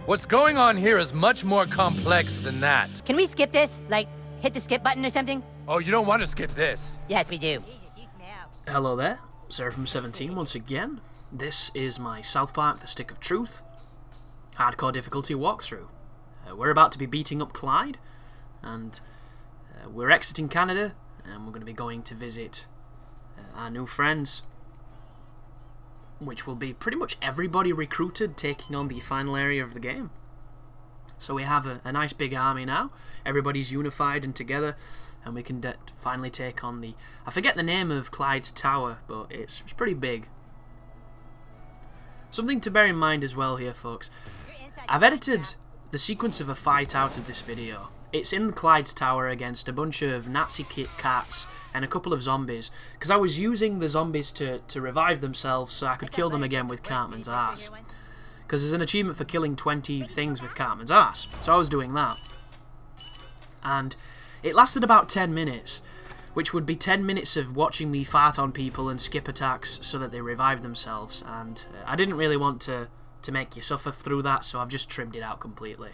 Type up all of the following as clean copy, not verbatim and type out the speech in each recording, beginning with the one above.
What's going on here is much more complex than that. Can we skip this? Like, hit the skip button or something? Oh, you don't want to skip this. Yes, we do. Hello there, Seraphim17 once again. This is my South Park The Stick of Truth hardcore difficulty walkthrough. We're about to be beating up Clyde, and we're exiting Canada, and we're going to be going to visit our new friends, which will be pretty much everybody recruited taking on the final area of the game. So we have a nice big army now. Everybody's unified and together, and we can finally take on the... I forget the name of Clyde's tower, but it's pretty big. Something to bear in mind as well here, folks. I've edited the sequence of a fight out of this video. It's in Clyde's tower against a bunch of Nazi cats and a couple of zombies, because I was using the zombies to revive themselves so I could kill them again with Cartman's ass. Because there's an achievement for killing 20 things with Cartman's ass, so I was doing that. And it lasted about 10 minutes, which would be 10 minutes of watching me fart on people and skip attacks so that they revive themselves, and I didn't really want to make you suffer through that, so I've just trimmed it out completely.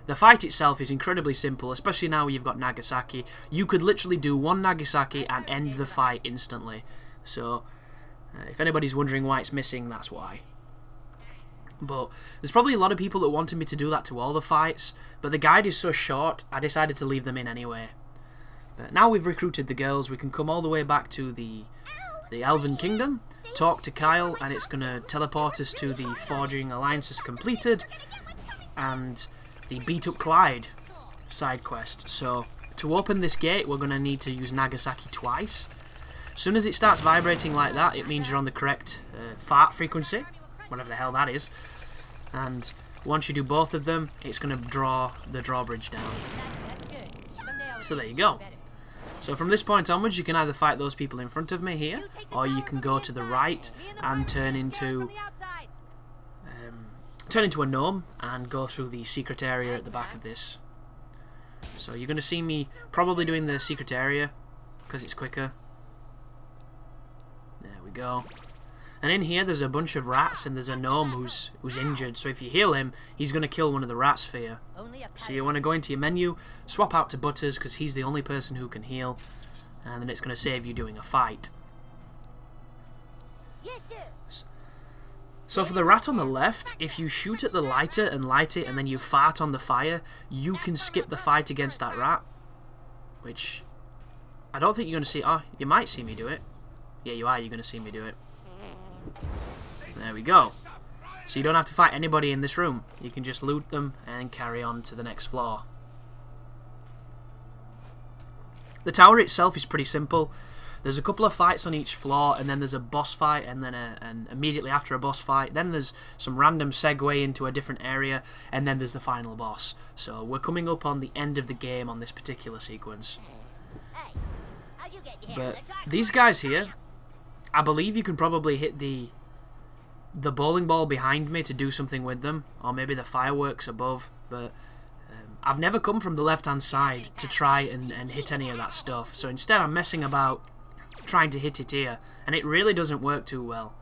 The fight itself is incredibly simple, especially now you've got Nagasaki. You could literally do one Nagasaki and end the fight instantly. So, if anybody's wondering why it's missing, that's why. But there's probably a lot of people that wanted me to do that to all the fights, but the guide is so short, I decided to leave them in anyway. But now we've recruited the girls, we can come all the way back to the Elven Kingdom, talk to Kyle, and it's going to teleport us to the Forging Alliances Completed and the Beat Up Clyde side quest. So to open this gate, we're going to need to use Nagasaki twice. As soon as it starts vibrating like that, it means you're on the correct fart frequency, whatever the hell that is. And once you do both of them, it's going to draw the drawbridge down. So there you go. So from this point onwards, you can either fight those people in front of me here, or you can go to the right and turn into a gnome and go through the secret area at the back of this. So you're going to see me probably doing the secret area because it's quicker. There we go. And in here there's a bunch of rats and there's a gnome who's injured, so if you heal him, he's going to kill one of the rats for you. So you want to go into your menu, swap out to Butters because he's the only person who can heal, and then it's going to save you doing a fight. So for the rat on the left, if you shoot at the lighter and light it and then you fart on the fire, you can skip the fight against that rat. Which, I don't think you're going to see... Oh, you might see me do it. Yeah, you are. You're going to see me do it. There we go. So you don't have to fight anybody in this room. You can just loot them and carry on to the next floor. The tower itself is pretty simple. There's a couple of fights on each floor, and then there's a boss fight, and then and immediately after a boss fight, then there's some random segue into a different area, and then there's the final boss. So we're coming up on the end of the game on this particular sequence. But these guys here, I believe you can probably hit the bowling ball behind me to do something with them, or maybe the fireworks above, but I've never come from the left-hand side to try and hit any of that stuff. So instead I'm messing about trying to hit it here, and it really doesn't work too well.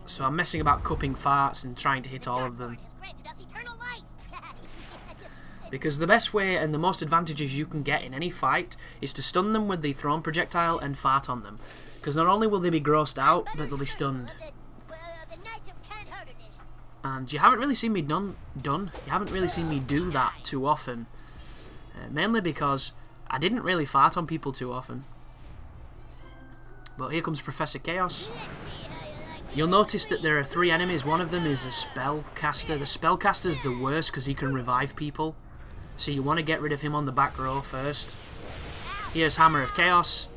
So I'm messing about cupping farts and trying to hit all of them. Because the best way and the most advantages you can get in any fight is to stun them with the thrown projectile and fart on them. Because not only will they be grossed out, but they'll be stunned. And you haven't really seen me You haven't really seen me do that too often. Mainly because I didn't really fart on people too often. But here comes Professor Chaos. You'll notice that there are 3 enemies. One of them is a spellcaster. The spellcaster's the worst because he can revive people. So you want to get rid of him on the back row first. Here's Hammer of Chaos.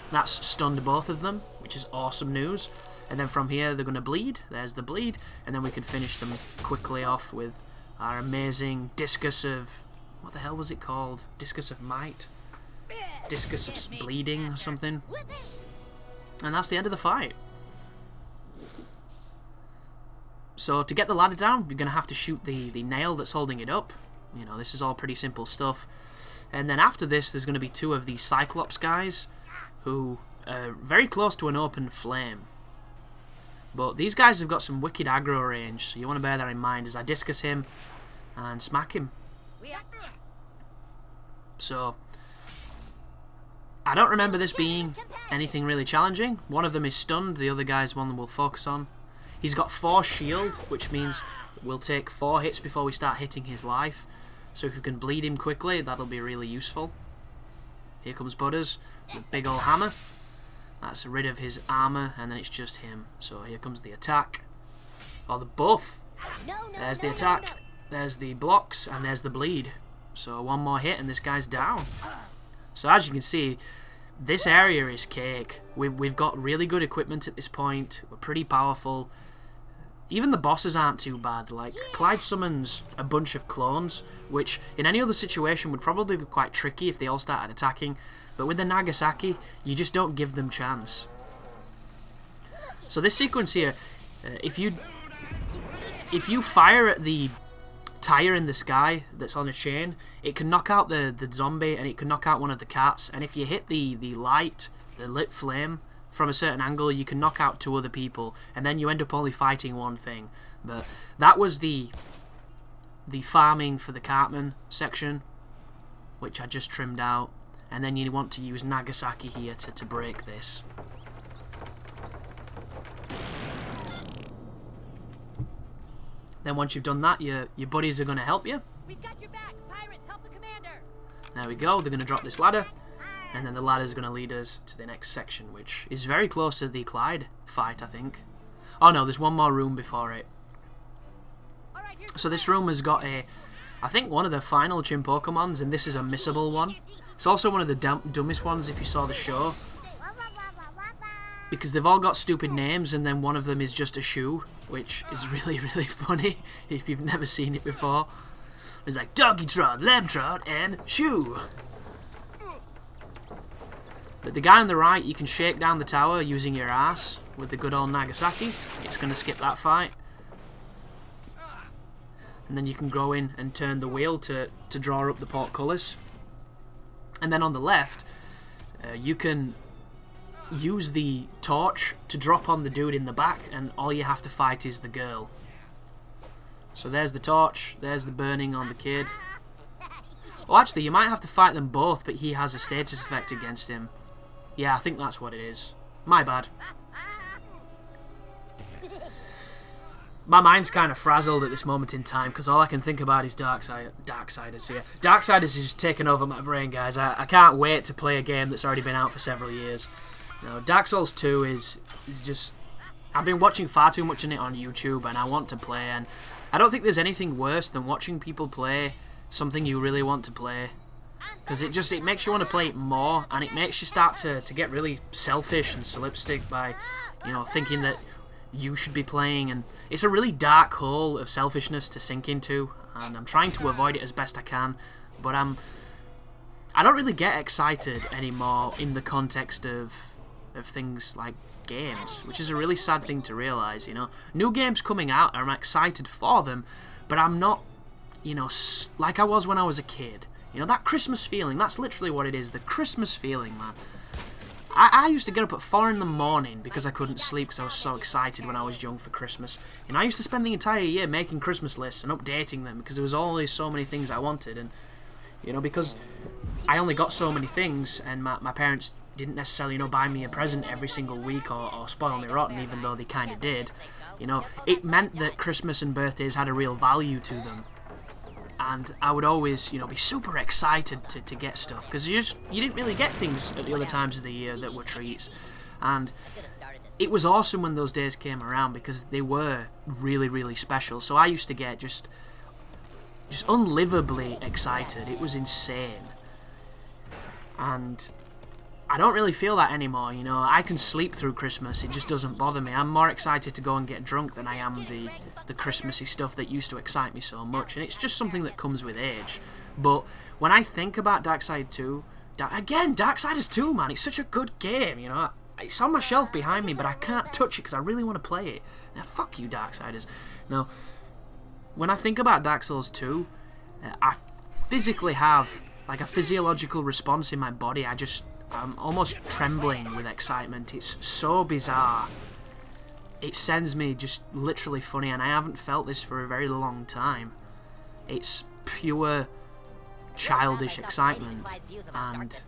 That's stunned both of them, which is awesome news. And then from here they're going to bleed. There's the bleed. And then we can finish them quickly off with our amazing Discus of... What the hell was it called? Discus of Might? Discus of Bleeding or something. And that's the end of the fight. So to get the ladder down, you're going to have to shoot the nail that's holding it up. You know, this is all pretty simple stuff. And then after this, there's going to be 2 of these Cyclops guys who are very close to an open flame. But these guys have got some wicked aggro range, so you want to bear that in mind as I discus him and smack him. So, I don't remember this being anything really challenging. One of them is stunned, the other guy's one we'll focus on. He's got 4 shield, which means we'll take 4 hits before we start hitting his life. So if we can bleed him quickly, that'll be really useful. Here comes Butters with big old hammer. That's rid of his armor, and then it's just him. So here comes the attack. Or the buff. There's the attack, there's the blocks, and there's the bleed. So one more hit and this guy's down. So as you can see, this area is cake. We've got really good equipment at this point. We're pretty powerful. Even the bosses aren't too bad. Like, Clyde summons a bunch of clones, which in any other situation would probably be quite tricky if they all started attacking. But with the Nagasaki, you just don't give them chance. So this sequence here, if you fire at the tire in the sky that's on a chain, it can knock out the zombie and it can knock out one of the cats. And if you hit the lit flame from a certain angle, you can knock out 2 other people, and then you end up only fighting one thing. But that was the farming for the Cartman section, which I just trimmed out. And then you want to use Nagasaki here to break this. Then once you've done that, your buddies are going to help you. We've got your back. Pirates, help the commander. There we go. They're going to drop this ladder. And then the ladder's going to lead us to the next section, which is very close to the Clyde fight, I think. Oh no, there's one more room before it. So this room has got I think one of the final gym Pokemons, and this is a missable one. It's also one of the dumbest ones if you saw the show. Because they've all got stupid names, and then one of them is just a shoe, which is really, really funny if you've never seen it before. It's like Doggy Trot, Lamb Trot, and Shoe. But the guy on the right, you can shake down the tower using your ass with the good old Nagasaki. It's going to skip that fight. And then you can go in and turn the wheel to draw up the portcullis. And then on the left, you can use the torch to drop on the dude in the back, and all you have to fight is the girl. So there's the torch, there's the burning on the kid. Oh, actually, you might have to fight them both, but he has a status effect against him. Yeah, I think that's what it is. My bad. My mind's kind of frazzled at this moment in time, because all I can think about is Darksiders here. Darksiders is just taking over my brain, guys. I can't wait to play a game that's already been out for several years. You know, Dark Souls 2 is just... I've been watching far too much in it on YouTube, and I want to play, and I don't think there's anything worse than watching people play something you really want to play. Because it makes you want to play it more, and it makes you start to get really selfish and solipstic by, you know, thinking that you should be playing, and it's a really dark hole of selfishness to sink into, and I'm trying to avoid it as best I can, but I don't really get excited anymore in the context of things like games, which is a really sad thing to realise, you know. New games coming out, I'm excited for them, but I'm not, you know, like I was when I was a kid. You know, that Christmas feeling, that's literally what it is, the Christmas feeling, man. I used to get up at 4 in the morning because I couldn't sleep because I was so excited when I was young for Christmas. And I used to spend the entire year making Christmas lists and updating them because there was always so many things I wanted. And, you know, because I only got so many things, and my parents didn't necessarily, you know, buy me a present every single week or spoil me rotten, even though they kind of did. You know, it meant that Christmas and birthdays had a real value to them. And I would always, you know, be super excited to get stuff, because you didn't really get things at the other times of the year that were treats. And it was awesome when those days came around because they were really, really special. So I used to get just unlivably excited. It was insane. And I don't really feel that anymore, you know. I can sleep through Christmas, it just doesn't bother me. I'm more excited to go and get drunk than I am the Christmassy stuff that used to excite me so much, and it's just something that comes with age. But when I think about Darksiders 2, Darksiders 2, man, it's such a good game, you know. It's on my shelf behind me, but I can't touch it because I really want to play it. Now, fuck you, Darksiders. Now, when I think about Dark Souls 2, I physically have, like, a physiological response in my body. I'm almost trembling with excitement. It's so bizarre. it sends me just literally funny, and I haven't felt this for a very long time. It's pure childish excitement, and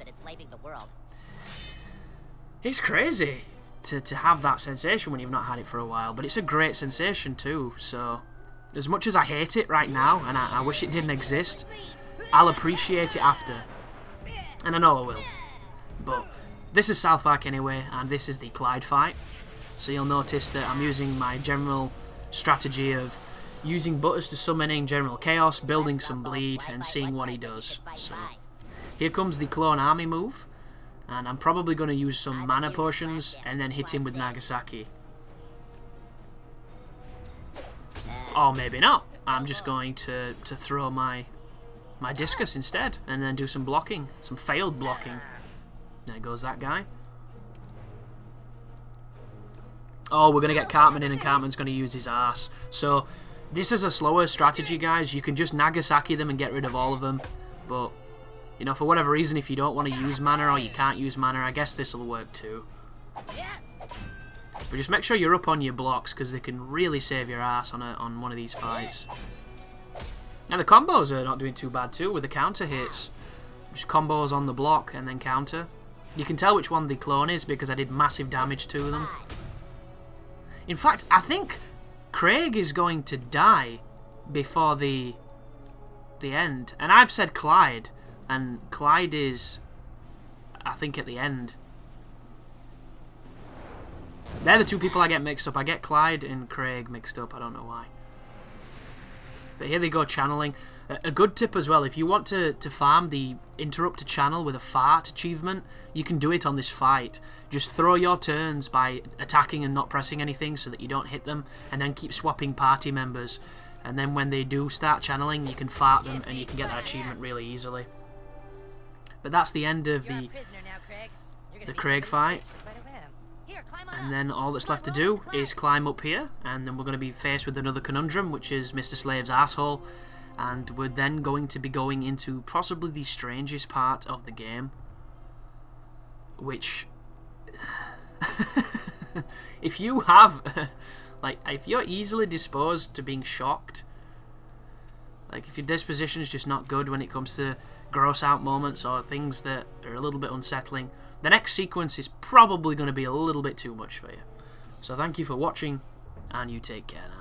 it's crazy to have that sensation when you've not had it for a while, but it's a great sensation too. So as much as I hate it right now, and I wish it didn't exist, I'll appreciate it after, and I know I will. But this is South Park anyway, and this is the Clyde fight, so you'll notice that I'm using my general strategy of using Butters to summoning general chaos, building some bleed, and seeing what he does. So here comes the clone army move, and I'm probably going to use some mana potions and then hit him with Nagasaki. Or maybe not. I'm just going to throw my discus instead, and then do some blocking, some failed blocking. There goes that guy. Oh, we're going to get Cartman in, and Cartman's going to use his arse. So this is a slower strategy, guys. You can just Nagasaki them and get rid of all of them. But, you know, for whatever reason, if you don't want to use mana or you can't use mana, I guess this will work too. But just make sure you're up on your blocks, because they can really save your ass on one of these fights. And the combos are not doing too bad too with the counter hits. Just combos on the block and then counter. You can tell which one the clone is because I did massive damage to them. In fact, I think Craig is going to die before the end. And I've said Clyde, and Clyde is, I think, at the end. They're the two people I get mixed up. I get Clyde and Craig mixed up. I don't know why. But here they go, channeling. A good tip as well, if you want to farm the interrupt a channel with a fart achievement, you can do it on this fight. Just throw your turns by attacking and not pressing anything so that you don't hit them, and then keep swapping party members. And then when they do start channeling, you can fart them and you can get that achievement really easily. But that's the end of the Craig fight. And then all that's left to do is climb up here, and then we're going to be faced with another conundrum, which is Mr. Slave's asshole. And we're then going to be going into possibly the strangest part of the game, which if you have if you're easily disposed to being shocked, like if your disposition is just not good when it comes to gross out moments or things that are a little bit unsettling, the next sequence is probably going to be a little bit too much for you. So thank you for watching, and you take care now.